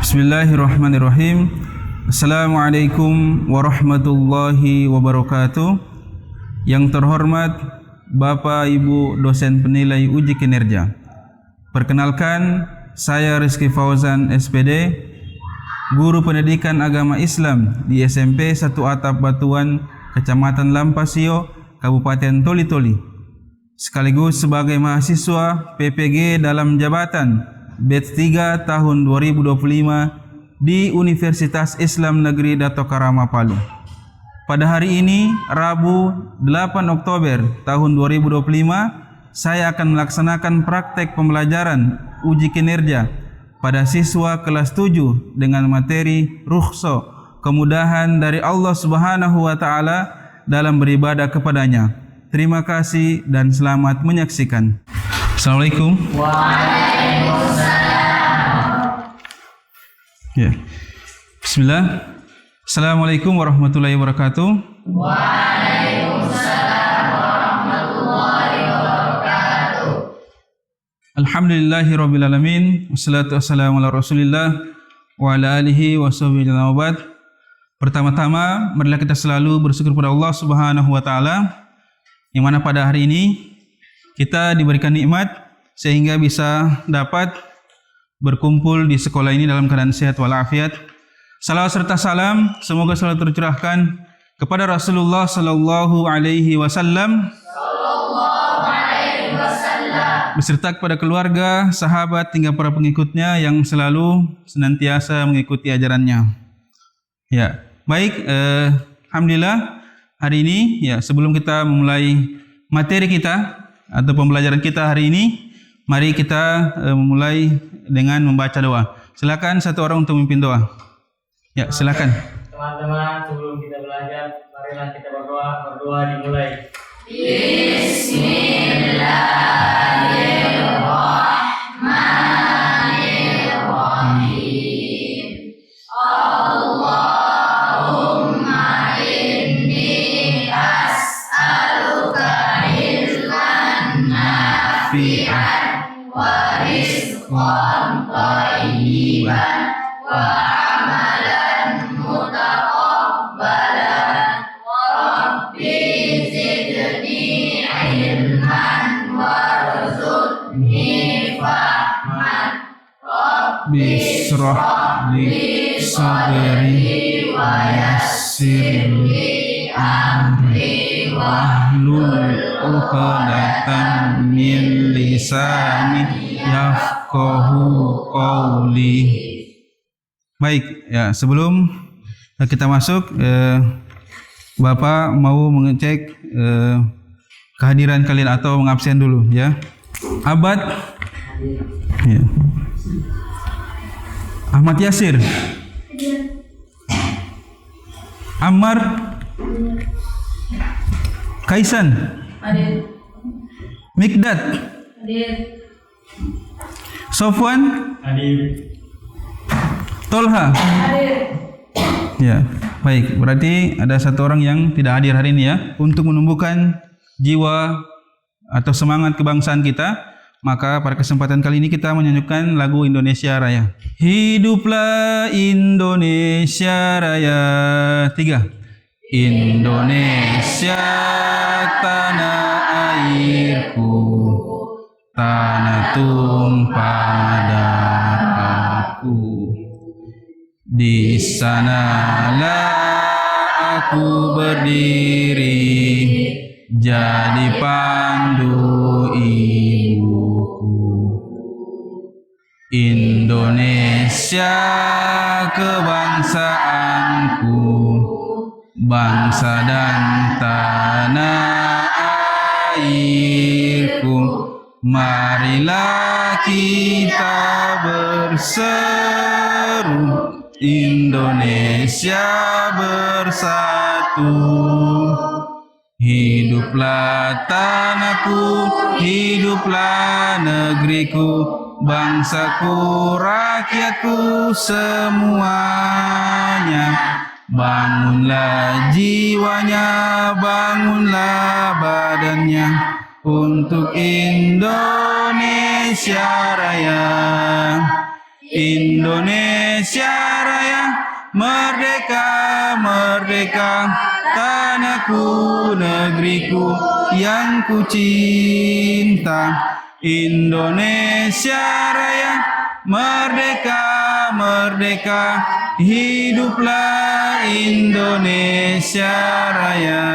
Bismillahirrahmanirrahim. Assalamualaikum warahmatullahi wabarakatuh. Yang terhormat Bapak Ibu dosen penilai uji kinerja. Perkenalkan, saya Rizky Fauzan SPD, guru pendidikan agama Islam di SMP 1 Atap Batuan, Kecamatan Lampasio, Kabupaten Toli-Toli. Sekaligus sebagai mahasiswa PPG dalam jabatan batch 3 tahun 2025 di Universitas Islam Negeri Dato Karama Palu. Pada hari ini, Rabu 8 Oktober tahun 2025, saya akan melaksanakan praktek pembelajaran uji kinerja pada siswa kelas 7 dengan materi rukhsah, kemudahan dari Allah Subhanahu wa taala dalam beribadah kepadanya. Terima kasih dan selamat menyaksikan. Assalamualaikum. Ya. Bismillah. Assalamualaikum warahmatullahi wabarakatuh. Waalaikumsalam warahmatullahi wabarakatuh. Alhamdulillahirabbil alamin. Wassalatu wassalamu ala Rasulillah wa ala alihi washabihi wa ba'd. Pertama-tama, marilah kita selalu bersyukur kepada Allah Subhanahu wa taala yang mana pada hari ini kita diberikan nikmat sehingga bisa dapat berkumpul di sekolah ini dalam keadaan sehat walafiat. Salawat serta salam semoga selalu tercurahkan kepada Rasulullah sallallahu alaihi wasallam beserta kepada keluarga, sahabat hingga para pengikutnya yang selalu senantiasa mengikuti ajarannya. Ya, baik, alhamdulillah hari ini ya sebelum kita memulai materi kita atau pembelajaran kita hari ini, mari kita memulai dengan membaca doa. Silakan satu orang untuk memimpin doa. Ya, silakan. Teman-teman, sebelum kita belajar, marilah kita berdoa. Berdoa dimulai. Bismillahirrahmanirrahim. Allahumma inni as'aluka ilman nafi'an wa rizqan thayyiban wa amalan mutaqabbalan. Rabbi zidni ilman warzuqni fahman. Rabbi Bishrah li sadri wa yassir li amri wahlul 'uqdatam min lisani yafqahu qawli. Baik, ya sebelum kita masuk, Bapak mau mengecek kehadiran kalian atau mengabsen dulu ya. Abad, ya. Ahmad Yasir, Ammar, Kaisan, Mikdad, Sofwan, Tolha. Ya, baik. Berarti ada satu orang yang tidak hadir hari ini ya. Untuk menumbuhkan jiwa atau semangat kebangsaan kita, maka pada kesempatan kali ini kita menyanyikan lagu Indonesia Raya. Hiduplah Indonesia Raya. 3. Indonesia tanah airku, tanah tumpah darahku. Di sanalah aku berdiri, jadi pandu ibuku. Indonesia kebangsaanku, bangsa dan tanah airku. Marilah kita berseru, Indonesia bersatu. Hiduplah tanahku, hiduplah negeriku, bangsaku, rakyatku semuanya. Bangunlah jiwanya, bangunlah badannya untuk Indonesia Raya. Indonesia Indonesia Raya, merdeka, merdeka, tanahku, negeriku yang ku cinta. Indonesia Raya, merdeka, merdeka, hiduplah Indonesia Raya.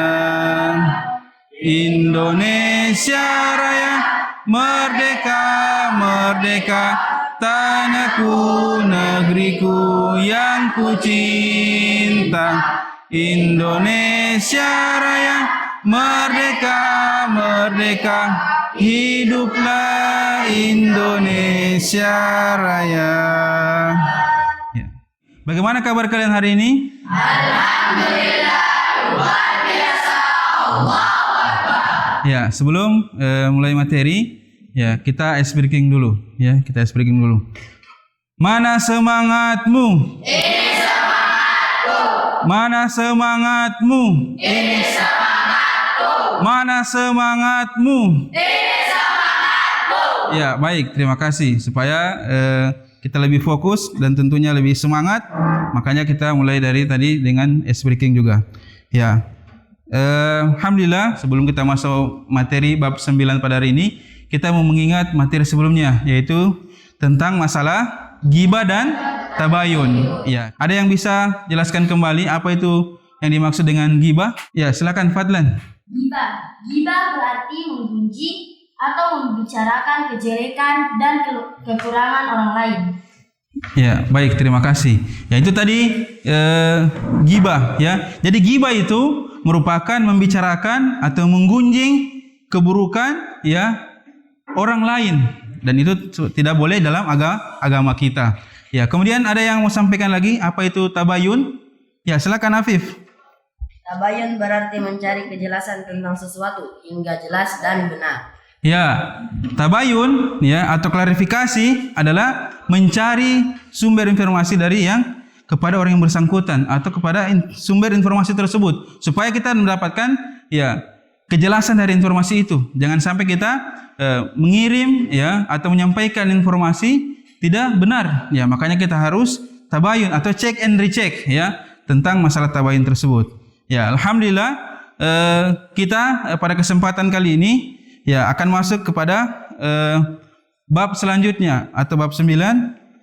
Indonesia Raya, merdeka, merdeka, tanahku, negeriku yang ku cinta. Indonesia Raya, merdeka, merdeka, hiduplah Indonesia Raya. Ya. Bagaimana kabar kalian hari ini? Alhamdulillah, luar biasa. Allah Akbar. Ya, sebelum mulai materi, ya kita ice breaking dulu. Ya, kita ice breaking dulu. Mana semangatmu? Ini semangatku. Mana semangatmu? Ini semangatku. Mana semangatmu? Ini semangatku. Ya, baik, terima kasih. Supaya kita lebih fokus dan tentunya lebih semangat, makanya kita mulai dari tadi dengan ice breaking juga. Ya, alhamdulillah, sebelum kita masuk materi bab 9 pada hari ini, kita mau mengingat materi sebelumnya, yaitu tentang masalah ghibah dan tabayun. Ya, ada yang bisa jelaskan kembali apa itu yang dimaksud dengan ghibah? Ya, silakan Fadlan. Ghibah berarti menggunjing atau membicarakan kejelekan dan kekurangan orang lain. Ya, baik, terima kasih. Ya, itu tadi ghibah, ya. Jadi ghibah itu merupakan membicarakan atau menggunjing keburukan, ya, orang lain, dan itu tidak boleh dalam agama kita. Ya, kemudian ada yang mau sampaikan lagi apa itu tabayun? Ya, silakan Afif. Tabayun berarti mencari kejelasan tentang sesuatu hingga jelas dan benar. Ya, tabayun, ya, atau klarifikasi adalah mencari sumber informasi dari yang kepada orang yang bersangkutan atau kepada sumber informasi tersebut supaya kita mendapatkan, ya, kejelasan dari informasi itu. Jangan sampai kita mengirim, ya, atau menyampaikan informasi tidak benar. Ya, makanya kita harus tabayun atau check and recheck, ya, tentang masalah tabayun tersebut. Ya, alhamdulillah kita pada kesempatan kali ini, ya, akan masuk kepada bab selanjutnya atau bab 9,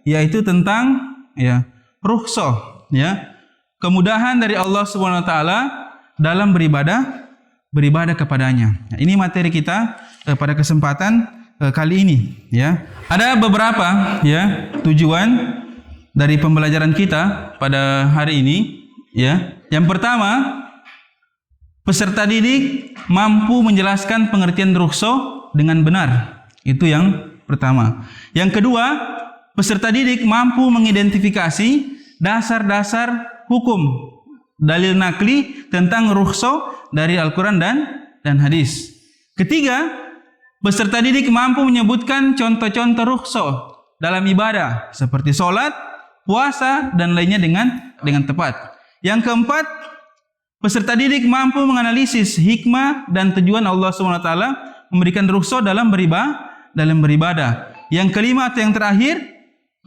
yaitu tentang, ya, rukhsah, ya, kemudahan dari Allah Subhanahu wa taala dalam beribadah kepadanya. Nah, ini materi kita pada kesempatan kali ini, ya. Ada beberapa, ya, tujuan dari pembelajaran kita pada hari ini, ya. Yang pertama, peserta didik mampu menjelaskan pengertian rukhsah dengan benar. Itu yang pertama. Yang kedua, peserta didik mampu mengidentifikasi dasar-dasar hukum dalil nakli tentang rukhsah dari Al-Quran dan hadis. Ketiga, peserta didik mampu menyebutkan contoh-contoh rukhsah dalam ibadah seperti sholat, puasa, dan lainnya dengan tepat. Yang keempat, peserta didik mampu menganalisis hikmah dan tujuan Allah SWT memberikan rukhsah dalam beribadah. Yang kelima atau yang terakhir,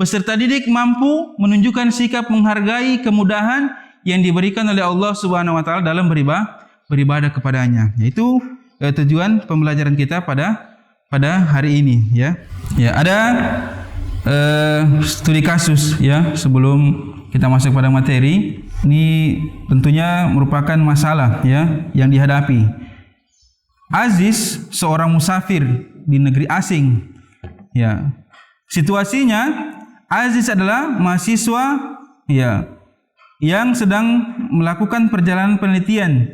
peserta didik mampu menunjukkan sikap menghargai kemudahan yang diberikan oleh Allah Subhanahu wa taala dalam beribadah kepadanya. Yaitu tujuan pembelajaran kita pada hari ini, ya. Ya, ada studi kasus, ya, sebelum kita masuk pada materi. Ini tentunya merupakan masalah, ya, yang dihadapi. Aziz, seorang musafir di negeri asing, ya. Situasinya, Aziz adalah mahasiswa, ya, yang sedang melakukan perjalanan penelitian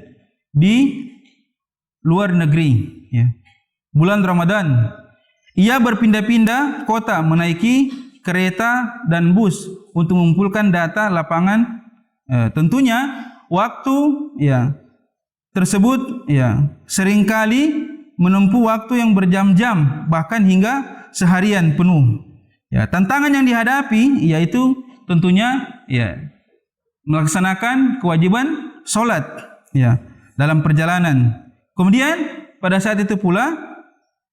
di luar negeri, ya. Bulan Ramadan, ia berpindah-pindah kota menaiki kereta dan bus untuk mengumpulkan data lapangan. Tentunya waktu, ya, tersebut, ya, seringkali menempuh waktu yang berjam-jam bahkan hingga seharian penuh. Ya, tantangan yang dihadapi yaitu tentunya, ya, melaksanakan kewajiban sholat, ya, dalam perjalanan. Kemudian pada saat itu pula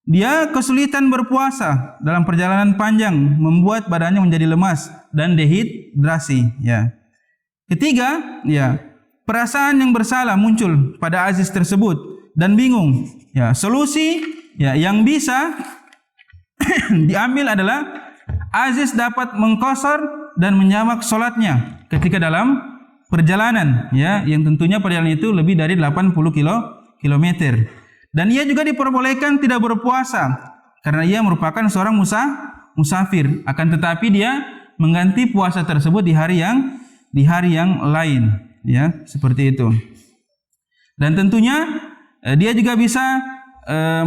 dia kesulitan berpuasa dalam perjalanan panjang, membuat badannya menjadi lemas dan dehidrasi, ya. Ketiga, ya, perasaan yang bersalah muncul pada Aziz tersebut dan bingung. Ya, solusi ya yang bisa diambil adalah Aziz dapat mengqashar dan menyamak sholatnya ketika dalam perjalanan, ya, yang tentunya perjalanan itu lebih dari 80 kilometer. Dan ia juga diperbolehkan tidak berpuasa karena ia merupakan seorang musafir. Akan tetapi dia mengganti puasa tersebut di hari yang lain, ya, seperti itu. Dan tentunya dia juga bisa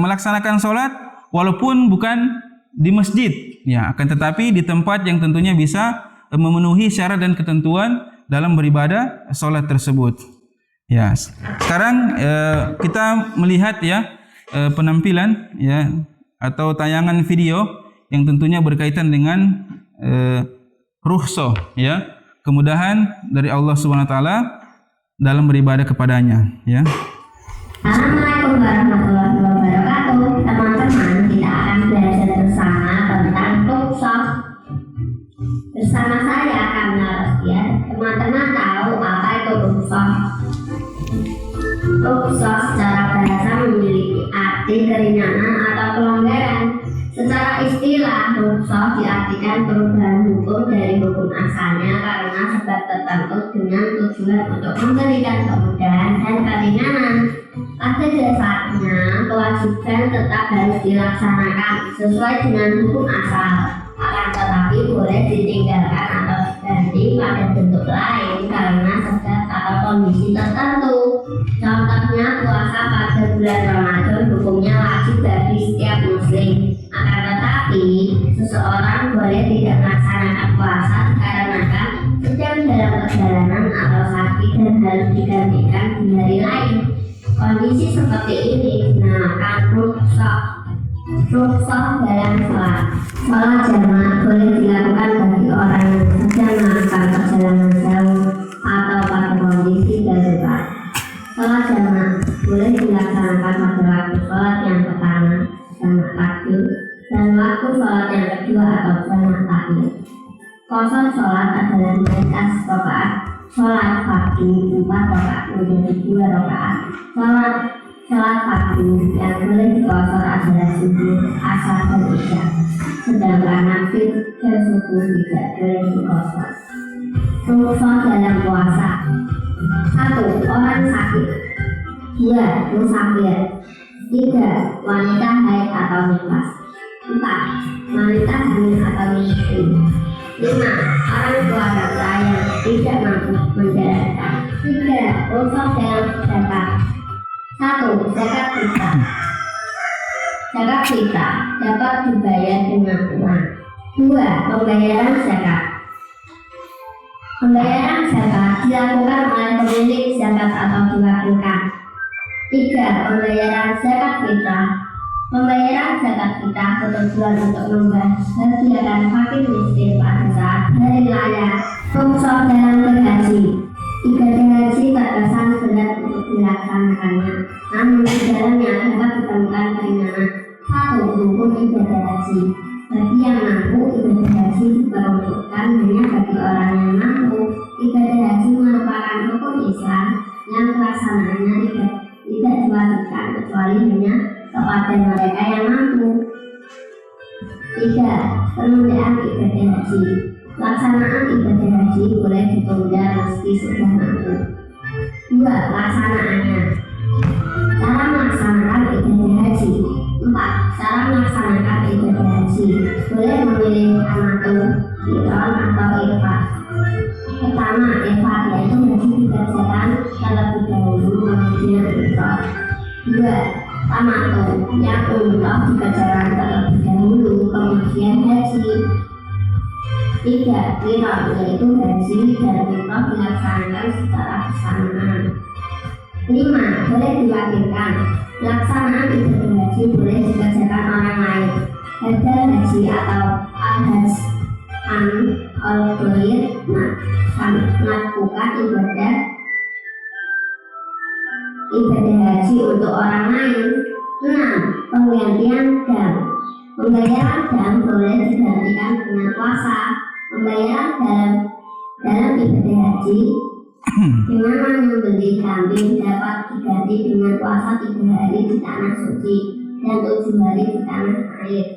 melaksanakan sholat walaupun bukan di masjid, ya, akan tetapi di tempat yang tentunya bisa memenuhi syarat dan ketentuan dalam beribadah sholat tersebut. Ya, sekarang kita melihat ya penampilan ya atau tayangan video yang tentunya berkaitan dengan rukhsah, ya, kemudahan dari Allah Subhanahu wa taala dalam beribadah kepadanya, ya. Assalamualaikum warahmatullahi wabarakatuh. Teman-teman, kita akan belajar bersama tentang rukhsah. Bersama saya Kamila Rosdian. Teman-teman tahu apa itu rukhsah? Rukhsah secara bahasa memiliki arti keringanan atau kelonggaran. Secara istilah, rukhsah diartikan perubahan hukum dari hukum asalnya karena sebab tertentu dengan tujuan untuk memberikan kemudahan dan keringanan. Pada dasarnya, kewajiban tetap harus dilaksanakan sesuai dengan hukum asal, akan tetapi boleh ditinggalkan atau diganti pada bentuk lain karena sebab atau kondisi tertentu. Contohnya, puasa pada bulan Ramadan hukumnya wajib bagi setiap muslim. Akan tetapi, seseorang boleh tidak melaksanakan puasa dikarenakan sedang dalam perjalanan atau sakit dan harus digantikan di hari lain. Kondisi seperti ini dinamakan rukhsah. Rukhsah dalam sholat. Sholat jamaah boleh dilakukan bagi orang yang sedang melakukan perjalanan jauh atau pada kondisi darurat. Sholat jamaah boleh dilaksanakan pada waktu sholat yang pertama jamak takbir dan waktu sholat yang kedua atau jamak takhir. Qashar sholat adalah ringkas rakaat sholat fardu 4 rakaat menjadi 2 rakaat. Sholat fardu yang boleh diqashar adalah subuh, asar dan isya. Sedangkan nafil dan subuh tidak boleh diqashar. Rukhsah dalam puasa. 1. Orang sakit. 2. Musafir. 3. Wanita haid atau nifas. 4. Wanita hamil atau menyusui. 5. Orang tua bangsa yang tidak mampu menjalankan. 3. Rukhsah dalam zakat. 1. Zakat fitrah. Zakat fitrah dapat dibayar dengan uang. 2. Pembayaran zakat. Pembayaran zakat dilakukan oleh pemilik zakat atau diwakilkan. 3. Pembayaran zakat fitrah. Pembayaran zakat fitrah bertujuan untuk membahagiakan fakir miskin pada saat hari raya. Rukhsah dalam berhaji. Ibadah haji terkesan berat untuk dilaksanakannya, namun di dalamnya dapat ditemukan keringanan. 1. Rukun ibadah haji. Bagi yang mampu, ibadah haji diperuntukkan hanya bagi orang yang mampu. Ibadah haji merupakan rukun Islam yang pelaksanaannya tidak diwajibkan kecuali hanya kepada mereka yang mampu. 3. Penundaan ibadah haji. Pelaksanaan ibadah haji boleh ditunda meski sudah mampu. 2. Pelaksanaannya. Cara melaksanakan ibadah haji. 4. Cara melaksanakan ibadah haji boleh memilih tamatu, qiron atau ifrad. Pertama, ifrad yaitu haji dikerjakan terlebih dahulu kemudian ifrad. 2. Tamatu yang umroh dikerjakan terlebih dahulu kemudian haji. 3. Qiron yaitu haji dan umroh dilaksanakan secara bersamaan. 5. Boleh diwakilkan. Pelaksanaan ibadah haji boleh dikerjakan orang lain. Hadal haji atau al-hajj al-ghair melakukan ibadah haji untuk orang lain. 6. Penggantian dam. Pembayaran dam boleh digantikan dengan puasa. Pembayaran dalam ibadah haji di mana membeli kambing dapat diganti dengan puasa 3 hari di tanah suci dan 7 hari di tanah air.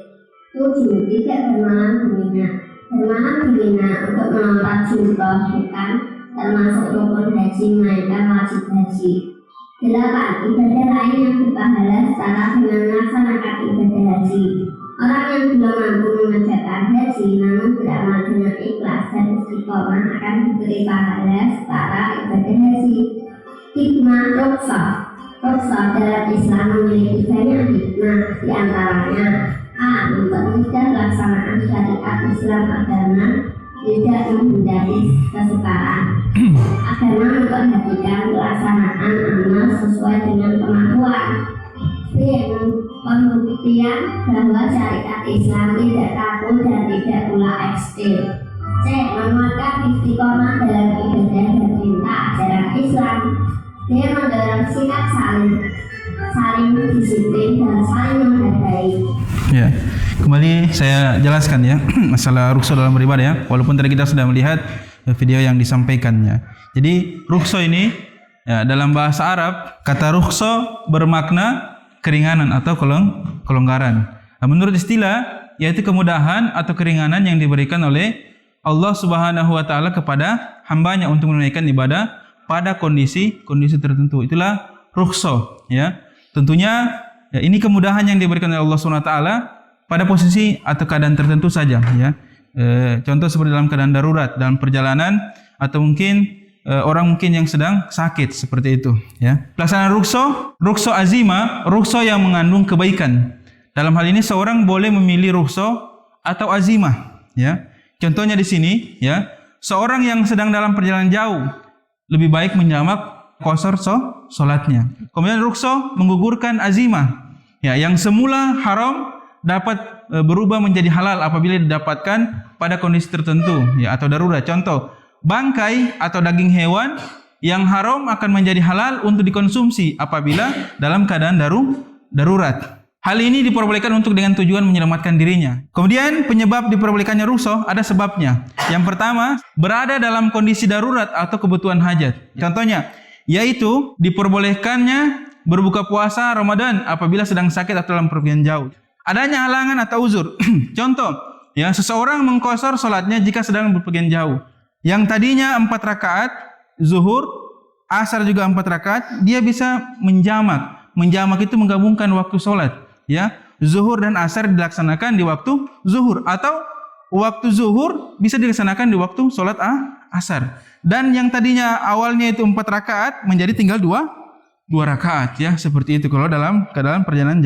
7. Tidak bermalam di Mina. Bermalam di Mina untuk melompat jumroh bukan termasuk rukun haji melainkan wajib haji. 8. Ibadah lain yang berpahala setara dengan melaksanakan ibadah haji. Orang yang belum mampu mengerjakan haji namun beramal dengan ikhlas dan istiqomah akan diberi pahala setara ibadah haji. Hikmah rukhsah. Rukhsah dalam Islam memiliki banyak hikmah, di antaranya a. Mempermudah pelaksanaan syariat Islam agama tidak menghindari kesukaan. Agama memperhatikan pelaksanaan amal sesuai dengan kemampuan. B. Pembuktian bahwa syariat Islam tidak kaku dan tidak pula ekstrem. C. Menguatkan istiqomah dalam ibadah dan perintah ajaran Islam. D. Mendorong sikap saling disiplin dan saling menghargai. Ya, kembali saya jelaskan ya masalah rukhsah dalam beribadah ya. Walaupun tadi kita sudah melihat video yang disampaikannya. Jadi rukhsah ini ya, dalam bahasa Arab kata rukhsah bermakna keringanan atau kelonggaran. Nah, menurut istilah yaitu kemudahan atau keringanan yang diberikan oleh Allah Subhanahu wa taala kepada hambanya untuk menunaikan ibadah pada kondisi tertentu. Itulah rukhsah ya. Tentunya ya, ini kemudahan yang diberikan oleh Allah Subhanahu wa taala pada posisi atau keadaan tertentu saja ya. Contoh seperti dalam keadaan darurat, dalam perjalanan atau mungkin orang mungkin yang sedang sakit seperti itu ya. Pelaksanaan rukhsah azimah, rukhsah yang mengandung kebaikan. Dalam hal ini seorang boleh memilih rukhsah atau azimah ya. Contohnya di sini ya, seorang yang sedang dalam perjalanan jauh lebih baik menjamak qasar salatnya. Kemudian rukhsah menggugurkan azimah ya, yang semula haram dapat berubah menjadi halal apabila didapatkan pada kondisi tertentu ya atau darurat. Contoh, bangkai atau daging hewan yang haram akan menjadi halal untuk dikonsumsi apabila dalam keadaan darurat. Hal ini diperbolehkan untuk dengan tujuan menyelamatkan dirinya. Kemudian penyebab diperbolehkannya rukhsah ada sebabnya. Yang pertama, berada dalam kondisi darurat atau kebutuhan hajat. Contohnya, yaitu diperbolehkannya berbuka puasa Ramadan apabila sedang sakit atau dalam pergian jauh. Adanya halangan atau uzur. Contoh, ya seseorang mengqasar salatnya jika sedang berpergian jauh. Yang tadinya 4 rakaat zuhur, asar juga 4 rakaat, dia bisa menjamak. Menjamak itu menggabungkan waktu salat, ya. Zuhur dan asar dilaksanakan di waktu zuhur atau waktu zuhur bisa dilaksanakan di waktu salat asar. Dan yang tadinya awalnya itu 4 rakaat menjadi tinggal 2 rakaat ya, seperti itu kalau dalam perjalanan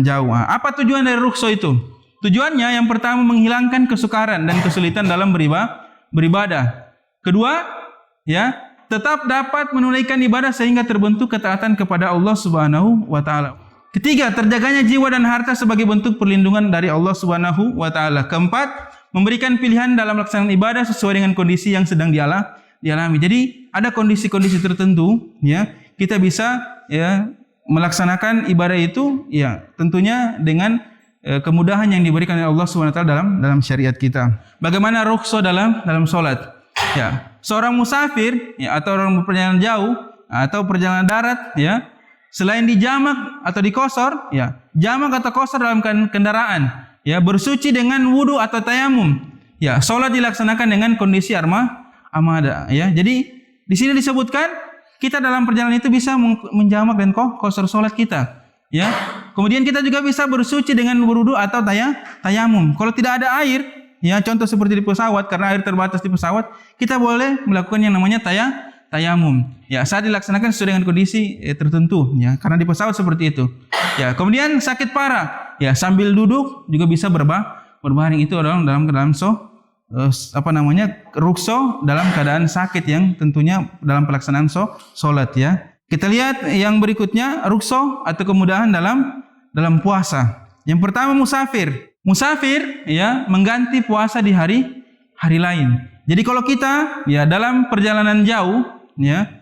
jauh. Apa tujuan dari rukhsah itu? Tujuannya yang pertama menghilangkan kesukaran dan kesulitan dalam beribadah. Kedua, ya, tetap dapat menunaikan ibadah sehingga terbentuk ketaatan kepada Allah Subhanahu wa taala. Ketiga, terjaganya jiwa dan harta sebagai bentuk perlindungan dari Allah Subhanahu wa taala. Keempat, memberikan pilihan dalam melaksanakan ibadah sesuai dengan kondisi yang sedang dialami. Jadi, ada kondisi-kondisi tertentu, ya, kita bisa ya melaksanakan ibadah itu ya tentunya dengan kemudahan yang diberikan oleh Allah Subhanahu wa taala dalam syariat kita. Bagaimana rukhsah dalam salat? Ya, seorang musafir ya atau orang berperjalanan jauh atau perjalanan darat ya, selain dijamak atau diqasar ya, jamak atau qasar dalam kendaraan ya, bersuci dengan wudu atau tayamum. Ya, salat dilaksanakan dengan kondisi armada ya. Jadi di sini disebutkan kita dalam perjalanan itu bisa menjamak dan qasar salat kita. Ya. Kemudian kita juga bisa bersuci dengan berwudu atau tayamum. Kalau tidak ada air, ya contoh seperti di pesawat karena air terbatas di pesawat, kita boleh melakukan yang namanya tayamum. Ya, saat dilaksanakan sesuai dengan kondisi tertentu, ya. Karena di pesawat seperti itu. Ya, kemudian sakit parah, ya sambil duduk juga bisa berbaring itu dalam keadaan rukhsah dalam keadaan sakit yang tentunya dalam pelaksanaan salat ya. Kita lihat yang berikutnya, rukhsah atau kemudahan dalam puasa. Yang pertama musafir. Musafir ya mengganti puasa di hari lain. Jadi kalau kita ya dalam perjalanan jauh ya,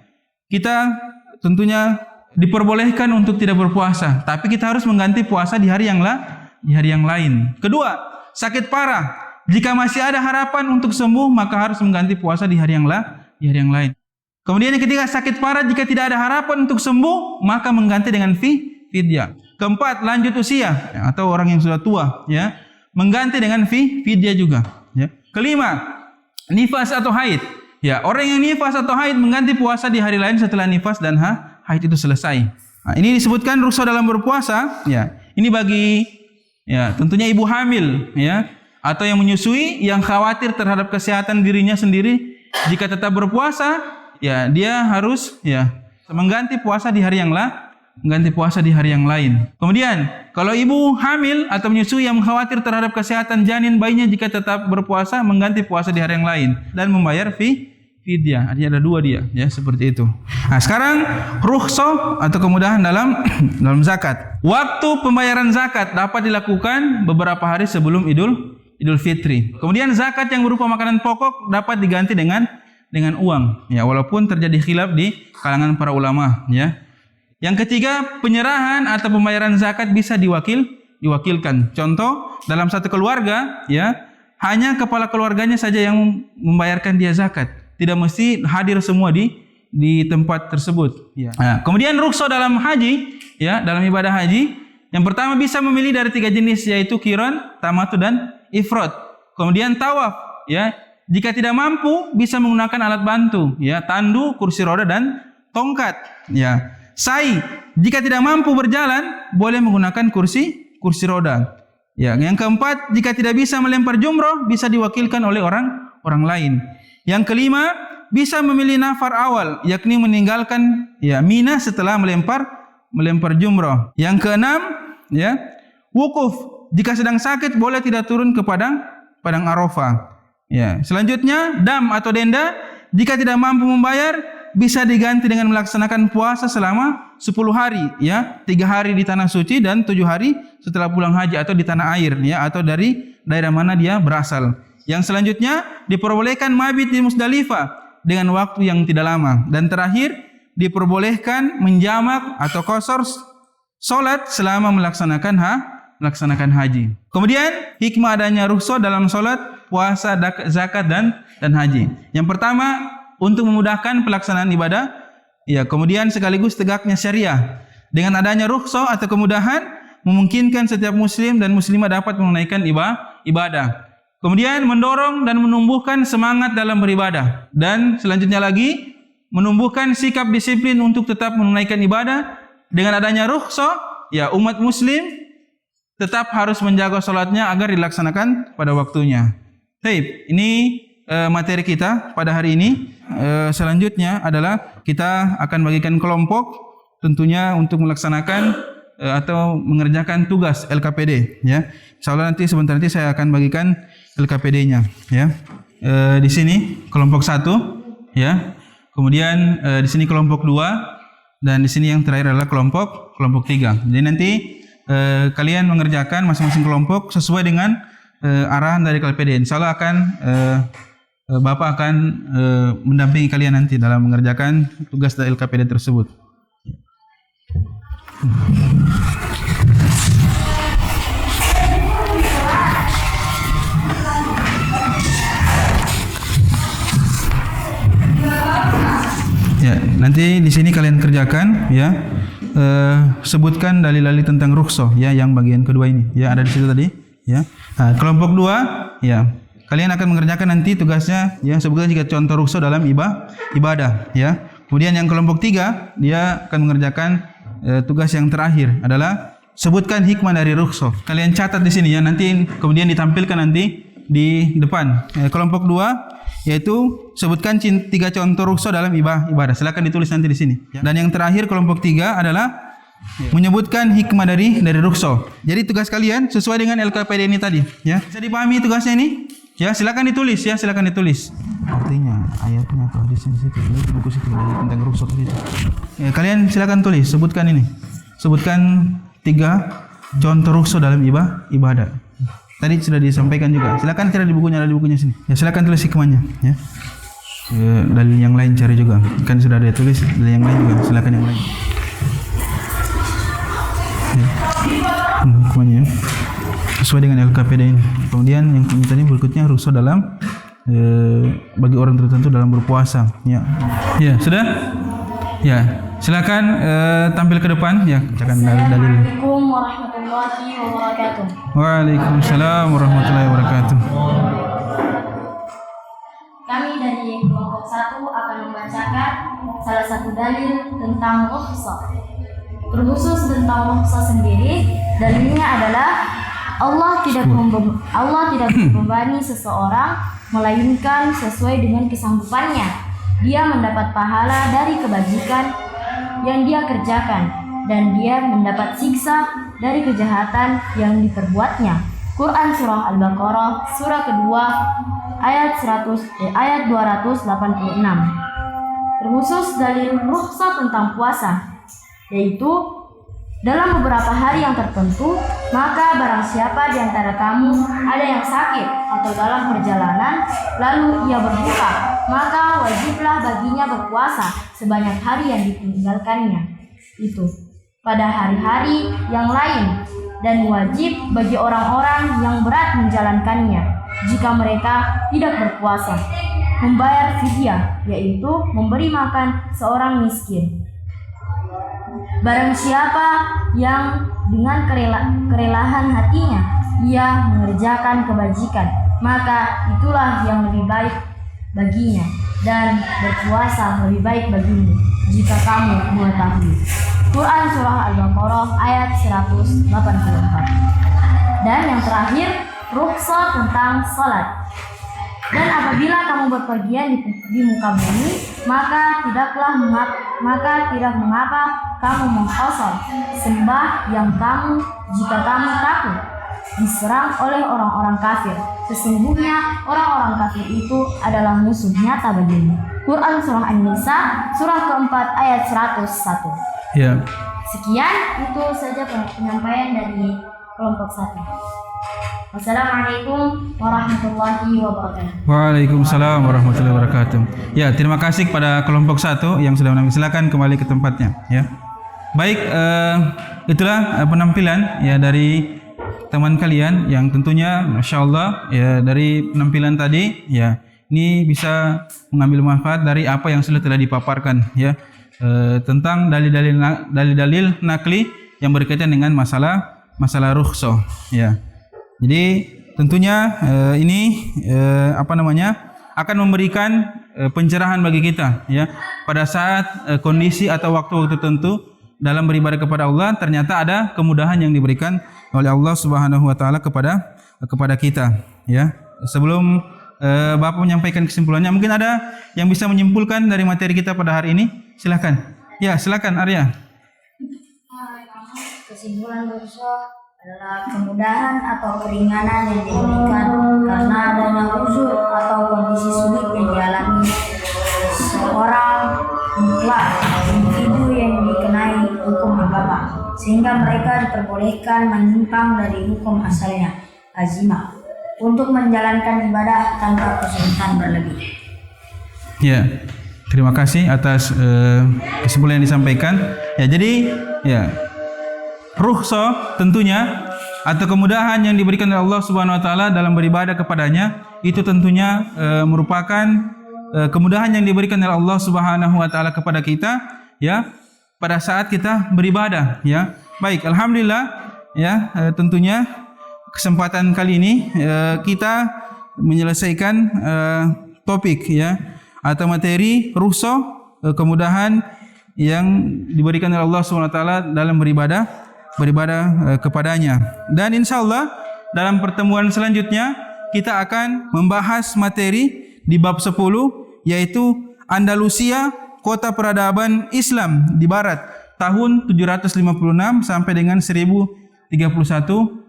kita tentunya diperbolehkan untuk tidak berpuasa, tapi kita harus mengganti puasa di hari yang lain. Kedua, sakit parah. Jika masih ada harapan untuk sembuh, maka harus mengganti puasa di hari yang lain. Kemudian yang ketiga, sakit parah jika tidak ada harapan untuk sembuh, maka mengganti dengan fidyah. Keempat, lanjut usia atau orang yang sudah tua, ya, mengganti dengan fidyah juga. Ya. Kelima, nifas atau haid. Ya, orang yang nifas atau haid mengganti puasa di hari lain setelah nifas dan haid itu selesai. Nah, ini disebutkan rukhsah dalam berpuasa. Ya, ini bagi tentunya ibu hamil, ya, atau yang menyusui yang khawatir terhadap kesehatan dirinya sendiri. Jika tetap berpuasa, ya dia harus mengganti puasa di hari yang lain. Kemudian kalau ibu hamil atau menyusui yang khawatir terhadap kesehatan janin bayinya, jika tetap berpuasa mengganti puasa di hari yang lain dan membayar fidyah. Artinya ada dua dia, ya, seperti itu. Nah, sekarang rukhsah atau kemudahan dalam zakat. Waktu pembayaran zakat dapat dilakukan beberapa hari sebelum Idul Fitri. Kemudian zakat yang berupa makanan pokok dapat diganti dengan uang, ya, walaupun terjadi khilaf di kalangan para ulama, ya. Yang ketiga, penyerahan atau pembayaran zakat bisa diwakilkan. Contoh, dalam satu keluarga, ya, hanya kepala keluarganya saja yang membayarkan dia zakat. Tidak mesti hadir semua di tempat tersebut. Ya. Nah, kemudian rukhsah dalam haji, ya, dalam ibadah haji. Yang pertama bisa memilih dari 3 jenis, yaitu qiran, tamattu dan ifrad. Kemudian tawaf, ya. Jika tidak mampu bisa menggunakan alat bantu, ya, tandu, kursi roda dan tongkat, ya. Sa'i, jika tidak mampu berjalan boleh menggunakan kursi roda. Ya, yang keempat, jika tidak bisa melempar jumroh bisa diwakilkan oleh orang lain. Yang kelima, bisa memilih nafar awal, yakni meninggalkan, ya, Mina setelah melempar jumroh. Yang keenam, ya, wukuf, jika sedang sakit boleh tidak turun ke padang Arafah. Ya, selanjutnya dam atau denda, jika tidak mampu membayar bisa diganti dengan melaksanakan puasa selama 10 hari, ya, 3 hari di tanah suci dan 7 hari setelah pulang haji atau di tanah air, ya, atau dari daerah mana dia berasal. Yang selanjutnya diperbolehkan mabit di Musdalifah dengan waktu yang tidak lama. Dan terakhir diperbolehkan menjamak atau qasar salat selama melaksanakan haji. Kemudian hikmah adanya rukhsah dalam salat, puasa, zakat dan haji. Yang pertama, untuk memudahkan pelaksanaan ibadah, ya, kemudian sekaligus tegaknya syariah. Dengan adanya rukhsah atau kemudahan memungkinkan setiap muslim dan muslimah dapat menunaikan ibadah. Kemudian mendorong dan menumbuhkan semangat dalam beribadah. Dan selanjutnya lagi menumbuhkan sikap disiplin untuk tetap menunaikan ibadah. Dengan adanya rukhsah, ya, umat muslim tetap harus menjaga salatnya agar dilaksanakan pada waktunya. Baik, ini materi kita pada hari ini. Selanjutnya adalah kita akan bagikan kelompok tentunya untuk melaksanakan atau mengerjakan tugas LKPD, ya. Insyaallah sebentar nanti saya akan bagikan LKPD-nya, ya. Di sini kelompok 1, ya. Kemudian di sini kelompok 2 dan di sini yang terakhir adalah kelompok 3. Jadi nanti kalian mengerjakan masing-masing kelompok sesuai dengan arahan dari LKPD. Insyaallah akan Bapak akan mendampingi kalian nanti dalam mengerjakan tugas dari LKPD tersebut. Ya, nanti di sini kalian kerjakan, ya. Sebutkan dalil-dalil tentang rukhsah, ya, yang bagian kedua ini, ya, ada di situ tadi, ya. Nah, kelompok 2, ya. Kalian akan mengerjakan nanti tugasnya, ya, sebutkan jika contoh rukhsah dalam ibadah, ya. Kemudian yang kelompok 3, dia akan mengerjakan tugas yang terakhir adalah sebutkan hikmah dari rukhsah. Kalian catat di sini, ya, nanti kemudian ditampilkan nanti di depan. Kelompok 2 yaitu sebutkan 3 contoh rukhsah dalam ibadah. Silakan ditulis nanti di sini. Dan yang terakhir kelompok 3 adalah menyebutkan hikmah dari rukhsah. Jadi tugas kalian sesuai dengan LKPD ini tadi, ya. Bisa dipahami tugasnya ini? Ya, silakan ditulis, ya, silakan ditulis. Artinya ayatnya atau hadisnya di situ, ini buku situ tentang rukhsah itu. Ya, kalian silakan tulis, sebutkan ini. Sebutkan 3 contoh rukhsah dalam ibadah. Tadi sudah disampaikan juga. Silakan cari di bukunya, ada di bukunya sini. Ya, silakan tulis hikmahnya, ya. Dalil yang lain cari juga. Kan sudah ada tulis dalil yang lain juga. Silakan yang lain. hukumannya sesuai dengan LKPD ini. Kemudian yang tadi berikutnya rukhsah dalam bagi orang tertentu dalam berpuasa. Ya, ya sudah. Ya, silakan tampil ke depan. Ya, bacakan dalil. Assalamualaikum warahmatullahi wabarakatuh. Waalaikumsalam warahmatullahi wabarakatuh. Kami dari kelompok 1 akan membacakan salah satu dalil tentang rukhsah. Terkhusus tentang rukhsah sendiri, dalilnya adalah Allah tidak membebani seseorang melainkan sesuai dengan kesanggupannya. Dia mendapat pahala dari kebajikan yang dia kerjakan dan dia mendapat siksa dari kejahatan yang diperbuatnya. Quran Surah Al-Baqarah surah kedua ayat 286. Terkhusus dalil rukhsah tentang puasa, yaitu dalam beberapa hari yang tertentu, maka barang siapa di antara kamu ada yang sakit atau dalam perjalanan, lalu ia berbuka, maka wajiblah baginya berpuasa sebanyak hari yang ditinggalkannya itu pada hari-hari yang lain, dan wajib bagi orang-orang yang berat menjalankannya jika mereka tidak berpuasa membayar fidyah, yaitu memberi makan seorang miskin. Barang siapa yang dengan kerelahan hatinya ia mengerjakan kebajikan, maka itulah yang lebih baik baginya, dan berpuasa lebih baik bagimu jika kamu mengetahui. Quran Surah Al-Baqarah ayat 184. Dan yang terakhir, rukhsah tentang salat. Dan apabila kamu berpergian di muka bumi, maka tidak mengapa kamu mengqasar sembah yang kamu jika kamu takut diserang oleh orang-orang kafir. Sesungguhnya orang-orang kafir itu adalah musuh nyata bagimu. Quran Surah An-Nisa surah keempat ayat 101. Ya. Sekian itu saja penyampaian dari kelompok 1. Wassalamualaikum warahmatullahi wabarakatuh. Waalaikumsalam warahmatullahi wabarakatuh. Ya, terima kasih kepada kelompok 1 yang sudah menampikan. Silakan kembali ke tempatnya. Ya, baik. Itulah penampilan ya dari teman kalian yang tentunya, masya Allah ya, dari penampilan tadi ya, ini bisa mengambil manfaat dari apa yang sudah telah dipaparkan ya, tentang dalil-dalil nakli yang berkaitan dengan masalah rukhsah ya. Jadi tentunya ini akan memberikan pencerahan bagi kita ya, pada saat kondisi atau waktu-waktu tertentu dalam beribadah kepada Allah, ternyata ada kemudahan yang diberikan oleh Allah Subhanahu wa taala kepada kita ya. Sebelum Bapak menyampaikan kesimpulannya, mungkin ada yang bisa menyimpulkan dari materi kita pada hari ini. Silakan. Ya, silakan Arya. Kesimpulan rukhsah adalah kemudahan atau keringanan yang diberikan karena adanya uzur atau kondisi sulit yang dialami seorang mutlak individu yang dikenai hukum agama, sehingga mereka diperbolehkan menyimpang dari hukum asalnya, azimah, untuk menjalankan ibadah tanpa kesulitan berlebih. Ya, terima kasih atas kesimpulan yang disampaikan. Ya, jadi ya, rukhsah tentunya atau kemudahan yang diberikan oleh Allah Subhanahu wa taala dalam beribadah kepadanya, itu tentunya merupakan kemudahan yang diberikan oleh Allah Subhanahu wa taala kepada kita ya, pada saat kita beribadah ya. Baik, alhamdulillah ya, tentunya kesempatan kali ini kita menyelesaikan topik ya atau materi rukhsah, kemudahan yang diberikan oleh Allah Subhanahu wa taala dalam beribadah kepadanya. Dan insya Allah dalam pertemuan selanjutnya kita akan membahas materi di bab 10, yaitu Andalusia, kota peradaban Islam di Barat tahun 756 sampai dengan 1031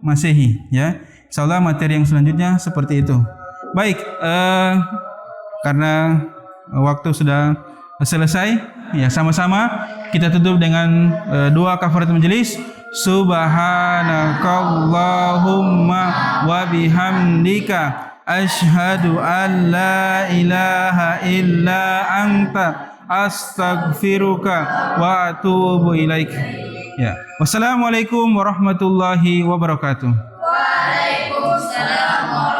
Masehi ya. Insya Allah materi yang selanjutnya seperti itu. Baik, karena waktu sudah selesai ya, sama-sama kita tutup dengan doa kafaratul majelis. Subhanakallahumma wa bihamdika asyhadu an la ilaha illa anta astaghfiruka wa atubu ilaik. Ya. Wassalamualaikum warahmatullahi wabarakatuh. Waalaikumsalam warahmatullahi